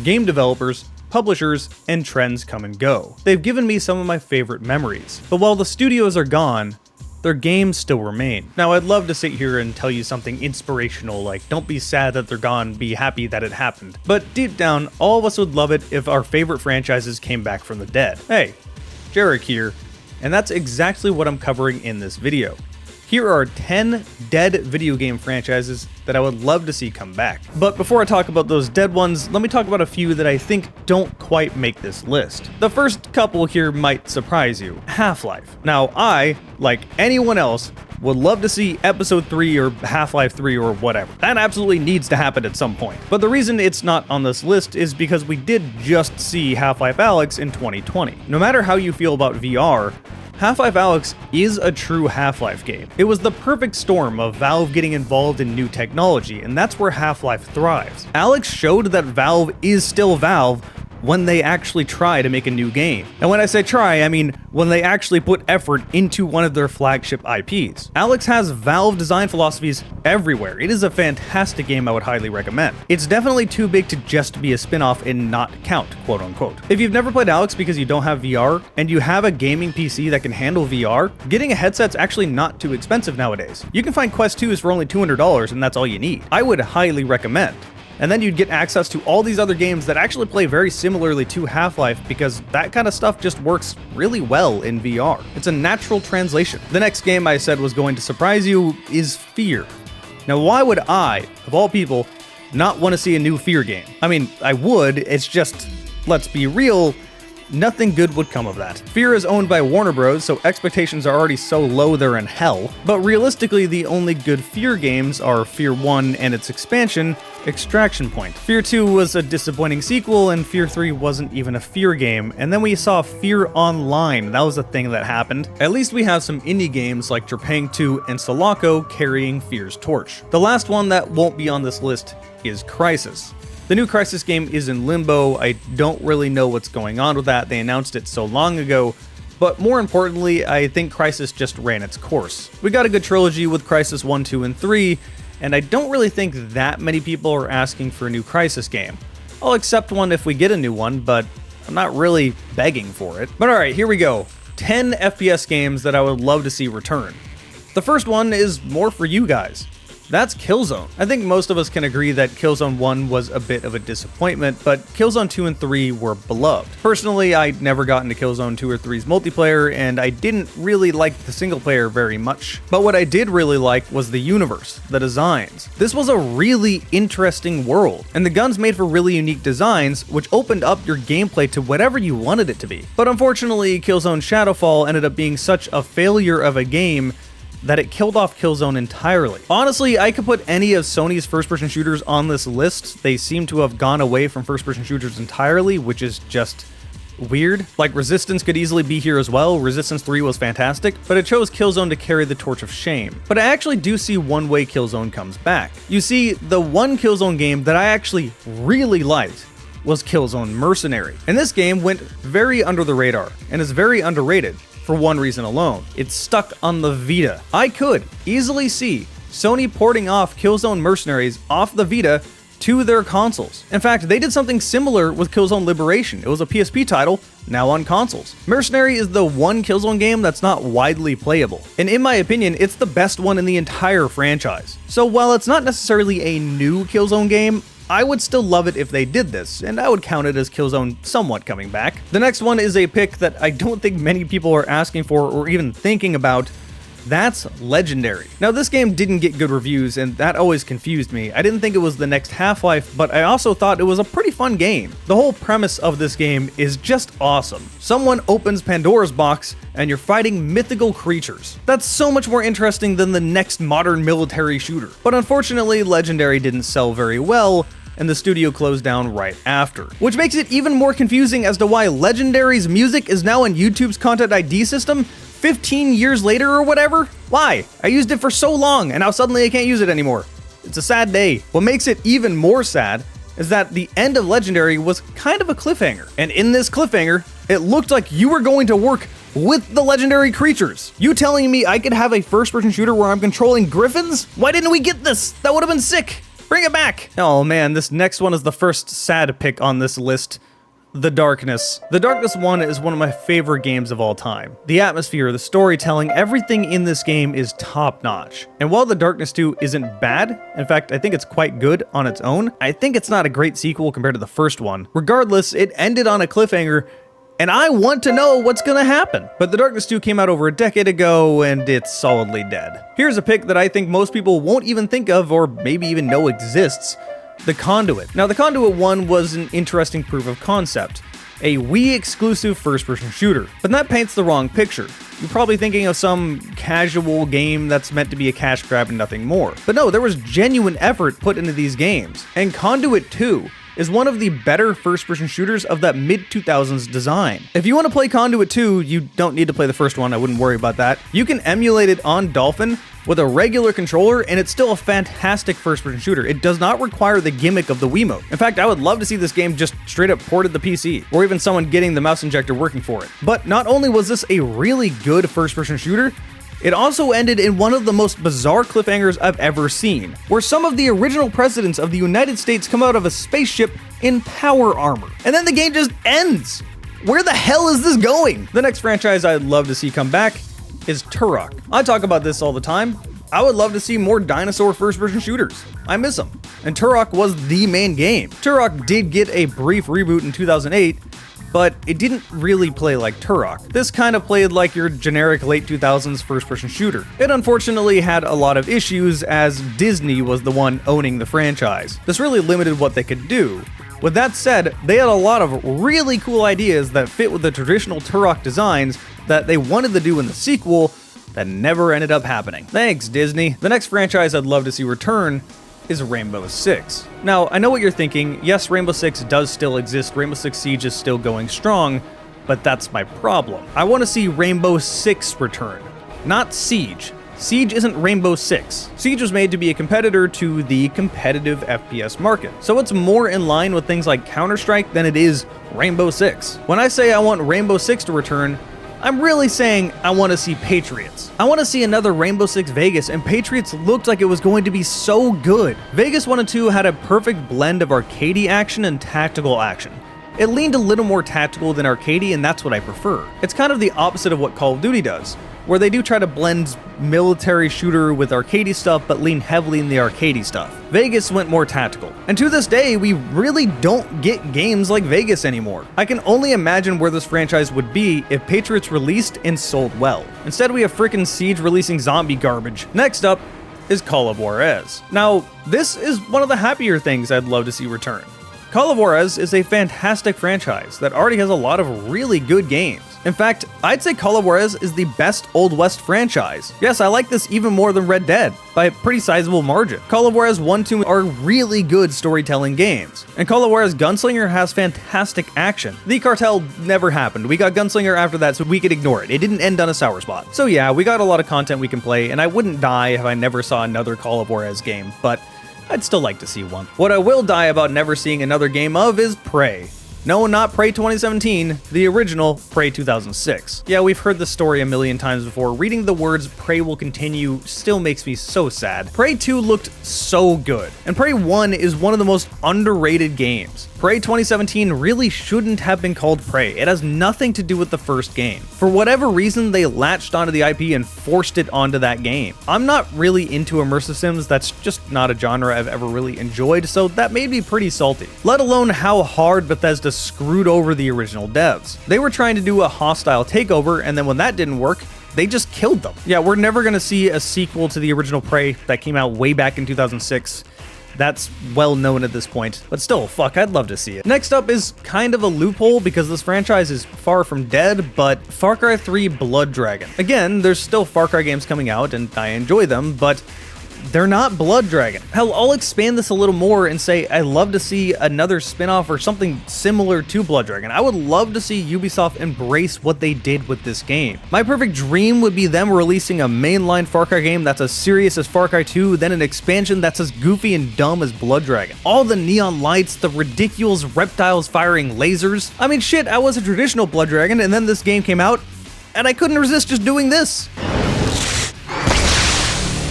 Game developers, publishers, and trends come and go. They've given me some of my favorite memories. But while the studios are gone, their games still remain. Now, I'd love to sit here and tell you something inspirational like, don't be sad that they're gone, be happy that it happened. But deep down, all of us would love it if our favorite franchises came back from the dead. Hey, Jarek here, and that's exactly what I'm covering in this video. Here are 10 dead video game franchises that I would love to see come back. But before I talk about those dead ones, let me talk about a few that I think don't quite make this list. The first couple here might surprise you. Half-Life. Now I, like anyone else, would love to see Episode 3 or Half-Life 3 or whatever. That absolutely needs to happen at some point. But the reason it's not on this list is because we did just see Half-Life Alyx in 2020. No matter how you feel about VR, Half-Life Alyx is a true Half-Life game. It was the perfect storm of Valve getting involved in new technology, and that's where Half-Life thrives. Alyx showed that Valve is still Valve when they actually try to make a new game. And when I say try, I mean when they actually put effort into one of their flagship IPs. Alyx has Valve design philosophies everywhere. It is a fantastic game I would highly recommend. It's definitely too big to just be a spin-off and not count, quote unquote. If you've never played Alyx because you don't have VR, and you have a gaming PC that can handle VR, getting a headset's actually not too expensive nowadays. You can find Quest 2s for only $200 and that's all you need. I would highly recommend. And then you'd get access to all these other games that actually play very similarly to Half-Life because that kind of stuff just works really well in VR. It's a natural translation. The next game I said was going to surprise you is F.E.A.R. Now, why would I, of all people, not want to see a new F.E.A.R. game? I mean, I would, it's just, let's be real, nothing good would come of that. F.E.A.R. is owned by Warner Bros., so expectations are already so low they're in hell. But realistically, the only good F.E.A.R. games are F.E.A.R. 1 and its expansion, Extraction Point. F.E.A.R. 2 was a disappointing sequel, and F.E.A.R. 3 wasn't even a F.E.A.R. game, and then we saw F.E.A.R. Online. That was a thing that happened. At least we have some indie games like Trepang 2 and Sulaco carrying F.E.A.R.'s torch. The last one that won't be on this list is Crysis. The new Crysis game is in limbo. I don't really know what's going on with that. They announced it so long ago. But more importantly, I think Crysis just ran its course. We got a good trilogy with Crysis 1, 2, and 3, and I don't really think that many people are asking for a new Crysis game. I'll accept one if we get a new one, but I'm not really begging for it. But alright, here we go. 10 FPS games that I would love to see return. The first one is more for you guys. That's Killzone. I think most of us can agree that Killzone 1 was a bit of a disappointment, but Killzone 2 and 3 were beloved. Personally, I never got into Killzone 2 or 3's multiplayer, and I didn't really like the single player very much. But what I did really like was the universe, the designs. This was a really interesting world, and the guns made for really unique designs, which opened up your gameplay to whatever you wanted it to be. But unfortunately, Killzone Shadowfall ended up being such a failure of a game that it killed off Killzone entirely. Honestly, I could put any of Sony's first-person shooters on this list. They seem to have gone away from first-person shooters entirely, which is just weird. Like, Resistance could easily be here as well. Resistance 3 was fantastic, but it chose Killzone to carry the torch of shame. But I actually do see one way Killzone comes back. You see, the one Killzone game that I actually really liked was Killzone Mercenary. And this game went very under the radar, and is very underrated. For one reason alone, it's stuck on the Vita. I could easily see Sony porting off Killzone Mercenaries off the Vita to their consoles. In fact, they did something similar with Killzone Liberation. It was a PSP title, now on consoles. Mercenary is the one Killzone game that's not widely playable, and in my opinion, it's the best one in the entire franchise. So while it's not necessarily a new Killzone game, I would still love it if they did this, and I would count it as Killzone somewhat coming back. The next one is a pick that I don't think many people are asking for or even thinking about. That's Legendary. Now, this game didn't get good reviews, and that always confused me. I didn't think it was the next Half-Life, but I also thought it was a pretty fun game. The whole premise of this game is just awesome. Someone opens Pandora's box, and you're fighting mythical creatures. That's so much more interesting than the next modern military shooter. But unfortunately, Legendary didn't sell very well, and the studio closed down right after. Which makes it even more confusing as to why Legendary's music is now in YouTube's Content ID system 15 years later or whatever? Why? I used it for so long, and now suddenly I can't use it anymore. It's a sad day. What makes it even more sad is that the end of Legendary was kind of a cliffhanger. And in this cliffhanger, it looked like you were going to work with the legendary creatures. You telling me I could have a first-person shooter where I'm controlling griffins? Why didn't we get this? That would have been sick. Bring it back! Oh man, this next one is the first sad pick on this list. The Darkness. The Darkness 1 is one of my favorite games of all time. The atmosphere, the storytelling, everything in this game is top-notch. And while The Darkness 2 isn't bad, in fact, I think it's quite good on its own, I think it's not a great sequel compared to the first one. Regardless, it ended on a cliffhanger, and I want to know what's gonna happen. But The Darkness 2 came out over a decade ago, and it's solidly dead. Here's a pick that I think most people won't even think of, or maybe even know exists. The Conduit. Now, the Conduit 1 was an interesting proof of concept, a Wii exclusive first-person shooter, but that paints the wrong picture. You're probably thinking of some casual game that's meant to be a cash grab and nothing more. But no, there was genuine effort put into these games, and Conduit 2 is one of the better first-person shooters of that mid-2000s design. If you want to play Conduit 2, you don't need to play the first one, I wouldn't worry about that. You can emulate it on Dolphin with a regular controller, and it's still a fantastic first-person shooter. It does not require the gimmick of the Wiimote. In fact, I would love to see this game just straight up ported to the PC, or even someone getting the mouse injector working for it. But not only was this a really good first-person shooter, it also ended in one of the most bizarre cliffhangers I've ever seen, where some of the original presidents of the United States come out of a spaceship in power armor. And then the game just ends! Where the hell is this going? The next franchise I'd love to see come back is Turok. I talk about this all the time. I would love to see more dinosaur first-person shooters. I miss them. And Turok was the main game. Turok did get a brief reboot in 2008, but it didn't really play like Turok. This kind of played like your generic late 2000s first-person shooter. It unfortunately had a lot of issues, as Disney was the one owning the franchise. This really limited what they could do. With that said, they had a lot of really cool ideas that fit with the traditional Turok designs that they wanted to do in the sequel that never ended up happening. Thanks, Disney. The next franchise I'd love to see return is Rainbow Six. Now, I know what you're thinking. Yes, Rainbow Six does still exist. Rainbow Six Siege is still going strong, but that's my problem. I want to see Rainbow Six return, not Siege. Siege isn't Rainbow Six. Siege was made to be a competitor to the competitive FPS market, so it's more in line with things like Counter-Strike than it is Rainbow Six. When I say I want Rainbow Six to return, I'm really saying I want to see Patriots. I want to see another Rainbow Six Vegas, and Patriots looked like it was going to be so good. Vegas 1 and 2 had a perfect blend of arcadey action and tactical action. It leaned a little more tactical than arcadey, and that's what I prefer. It's kind of the opposite of what Call of Duty does, where they do try to blend military shooter with arcadey stuff but lean heavily in the arcadey stuff. Vegas went more tactical. And to this day, we really don't get games like Vegas anymore. I can only imagine where this franchise would be if Patriots released and sold well. Instead, we have frickin' Siege releasing zombie garbage. Next up is Call of Juarez. Now, this is one of the happier things I'd love to see return. Call of Juarez is a fantastic franchise that already has a lot of really good games. In fact, I'd say Call of Juarez is the best Old West franchise. Yes, I like this even more than Red Dead, by a pretty sizable margin. Call of Juarez 1, 2 are really good storytelling games. And Call of Juarez Gunslinger has fantastic action. The Cartel never happened. We got Gunslinger after that, so we could ignore it. It didn't end on a sour spot. So yeah, we got a lot of content we can play, and I wouldn't die if I never saw another Call of Juarez game, but I'd still like to see one. What I will die about never seeing another game of is Prey. No, not Prey 2017, the original Prey 2006. Yeah, we've heard the story a million times before. Reading the words "Prey will continue" still makes me so sad. Prey 2 looked so good, and Prey 1 is one of the most underrated games. Prey 2017 really shouldn't have been called Prey. It has nothing to do with the first game. For whatever reason, they latched onto the IP and forced it onto that game. I'm not really into immersive sims, that's just not a genre I've ever really enjoyed, so that made me pretty salty. Let alone how hard Bethesda screwed over the original devs. They were trying to do a hostile takeover, and then when that didn't work, they just killed them. Yeah, we're never gonna see a sequel to the original Prey that came out way back in 2006. That's well known at this point, but still, fuck, I'd love to see it. Next up is kind of a loophole because this franchise is far from dead, but Far Cry 3 Blood Dragon. Again, there's still Far Cry games coming out, and I enjoy them, but they're not Blood Dragon. Hell, I'll expand this a little more and say I'd love to see another spin-off or something similar to Blood Dragon. I would love to see Ubisoft embrace what they did with this game. My perfect dream would be them releasing a mainline Far Cry game that's as serious as Far Cry 2, then an expansion that's as goofy and dumb as Blood Dragon. All the neon lights, the ridiculous reptiles firing lasers. I mean, shit, I was a traditional Blood Dragon, and then this game came out, and I couldn't resist just doing this.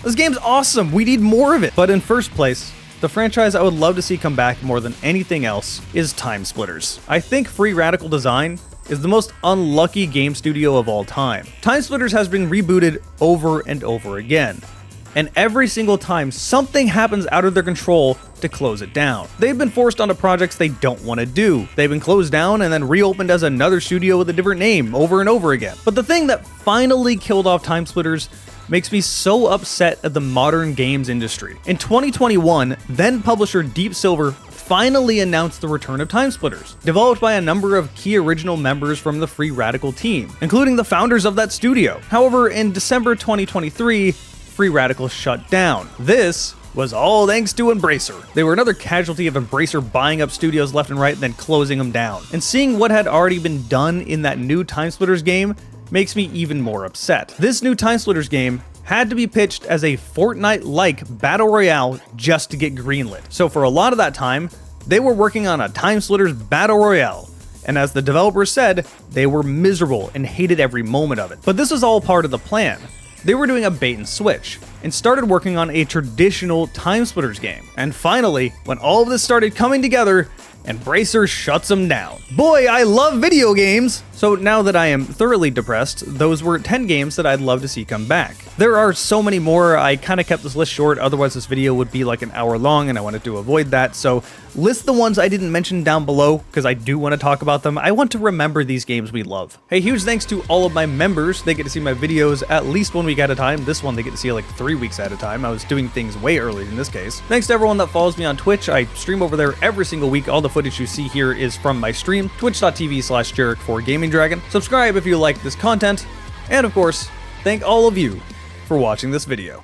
This game's awesome, we need more of it. But in first place, the franchise I would love to see come back more than anything else is TimeSplitters. I think Free Radical Design is the most unlucky game studio of all time. TimeSplitters has been rebooted over and over again, and every single time something happens out of their control to close it down. They've been forced onto projects they don't want to do. They've been closed down and then reopened as another studio with a different name over and over again. But the thing that finally killed off TimeSplitters makes me so upset at the modern games industry. In 2021, then publisher Deep Silver finally announced the return of TimeSplitters, developed by a number of key original members from the Free Radical team, including the founders of that studio. However, in December 2023, Free Radical shut down. This was all thanks to Embracer. They were another casualty of Embracer buying up studios left and right and then closing them down. And seeing what had already been done in that new TimeSplitters game makes me even more upset. This new TimeSplitters game had to be pitched as a Fortnite-like battle royale just to get greenlit. So for a lot of that time, they were working on a TimeSplitters battle royale. And as the developers said, they were miserable and hated every moment of it. But this was all part of the plan. They were doing a bait and switch, and started working on a traditional TimeSplitters game. And finally, when all of this started coming together, Embracer shuts them down. Boy, I love video games! So now that I am thoroughly depressed, those were 10 games that I'd love to see come back. There are so many more. I kind of kept this list short, otherwise this video would be like an hour long and I wanted to avoid that. So list the ones I didn't mention down below because I do want to talk about them. I want to remember these games we love. Hey, huge thanks to all of my members. They get to see my videos at least 1 week at a time. This one they get to see like 3 weeks at a time. I was doing things way earlier in this case. Thanks to everyone that follows me on Twitch. I stream over there every single week. All the footage you see here is from my stream, twitch.tv/Jarek4GamingDragon. Subscribe if you like this content, and of course, thank all of you for watching this video.